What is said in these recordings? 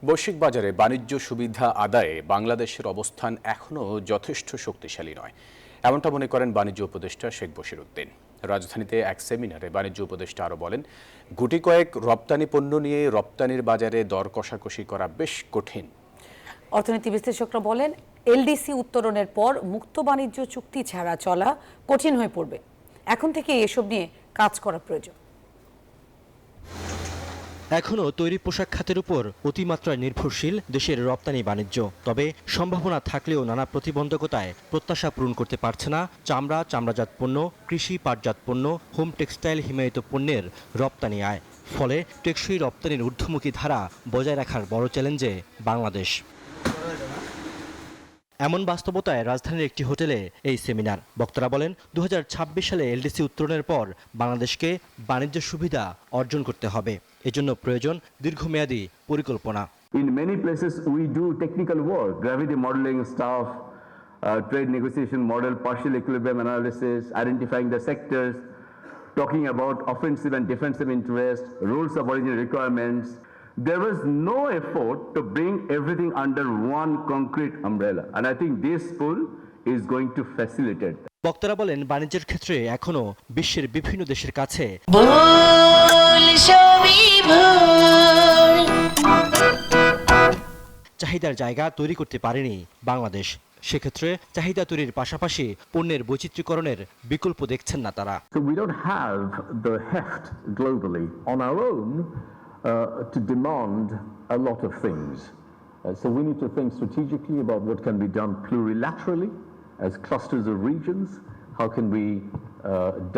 বৈশ্বিক বাজারে বাণিজ্য সুবিধা আদায়ে বাংলাদেশের অবস্থান এখনও যথেষ্ট শক্তিশালী নয়, এমনটা মনে করেন বাণিজ্য উপদেষ্টা শেখ বশিরউদ্দিন। রাজধানীতে এক সেমিনারে বাণিজ্য উপদেষ্টা আরও বলেন, গুটি কয়েক রপ্তানি পণ্য নিয়ে রপ্তানির বাজারে দর কষাকষি করা বেশ কঠিন। অর্থনীতি বিশ্লেষকরা বলেন, এলডিসি উত্তরণের পর মুক্ত বাণিজ্য চুক্তি ছাড়া চলা কঠিন হয়ে পড়বে। এখন থেকে এসব নিয়ে কাজ করা প্রয়োজন। এখনও তৈরি পোশাক খাতের উপর অতিমাত্রায় নির্ভরশীল দেশের রপ্তানি বাণিজ্য। তবে সম্ভাবনা থাকলেও নানা প্রতিবন্ধকতায় প্রত্যাশা পূরণ করতে পারছে না চামড়াজাত পণ্য, কৃষি পাটজাত পণ্য, হোম টেক্সটাইল হিমায়িত পণ্যের রপ্তানি আয়। ফলে টেকসই রপ্তানির ঊর্ধ্বমুখী ধারা বজায় রাখার বড় চ্যালেঞ্জে বাংলাদেশ। এমন বাস্তবতায় রাজধানীর একটি হোটেলে এই সেমিনার। বক্তারা বলেন, 2026 সালে এলডিসি উত্তরণের পর বাংলাদেশকে বাণিজ্য সুবিধা অর্জন করতে হবে। এজন্য প্রয়োজন দীর্ঘমেয়াদী পরিকল্পনা। In many places we do technical work, gravity modeling stuff, trade negotiation model, partial equilibrium analysis, identifying the sectors, talking about offensive and defensive interest, rules of origin requirements. There was no effort to bring everything under one concrete umbrella, and I think this pool is going to facilitate that. বক্তারা বলেন, বাণিজ্যের ক্ষেত্রে এখনো বিশ্বের বিভিন্ন দেশের কাছে চাহিদার জায়গা তৈরি করতে পারেনি বাংলাদেশ। সেক্ষেত্রে চাহিদা তৈরির পাশাপাশি পণ্যের বৈচিত্র্যকরণের বিকল্প দেখছেন না তারা। So we don't have the heft globally on our own to demand a lot of things. So we need to think strategically about what can be done plurilaterally as clusters of regions. How can we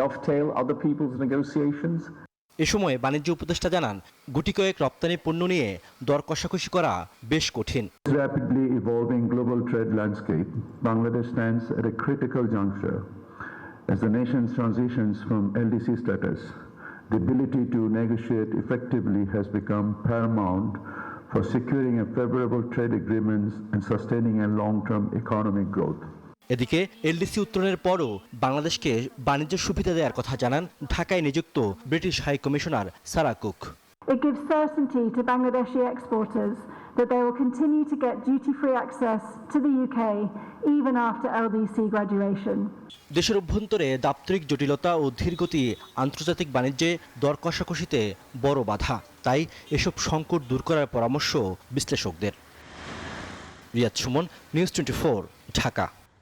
dovetail other people's negotiations? এ সময় বাণিজ্য উপদেষ্টা জানান, গুটি কয়েক রপ্তানি পণ্য নিয়ে দর কষাকষি করা বেশ কঠিন। Rapidly evolving global trade landscape, Bangladesh stands at a critical juncture as the nation transitions from LDC status. The ability to negotiate effectively has become paramount for securing a favorable trade agreements and sustaining a long-term economic growth. এদিকে LDC উত্তরণের পরও বাংলাদেশকে বাণিজ্য সুবিধা দেওয়ার কথা জানান ঢাকায় নিযুক্ত British high commissioner Sarah Cooke. It gives certainty to Bangladeshi exporters that they will continue to get duty-free access to the UK even after LDC graduation. দেশের অভ্যন্তরে দাপ্তরিক জটিলতা ও ধীরগতি আন্তর্জাতিক বাণিজ্যে দর কষাকষিতে বড় বাধা। তাই এসব সংকট দূর করার পরামর্শ বিশ্লেষকদের। রিয়াদ সুমন, নিউজ 24, ঢাকা।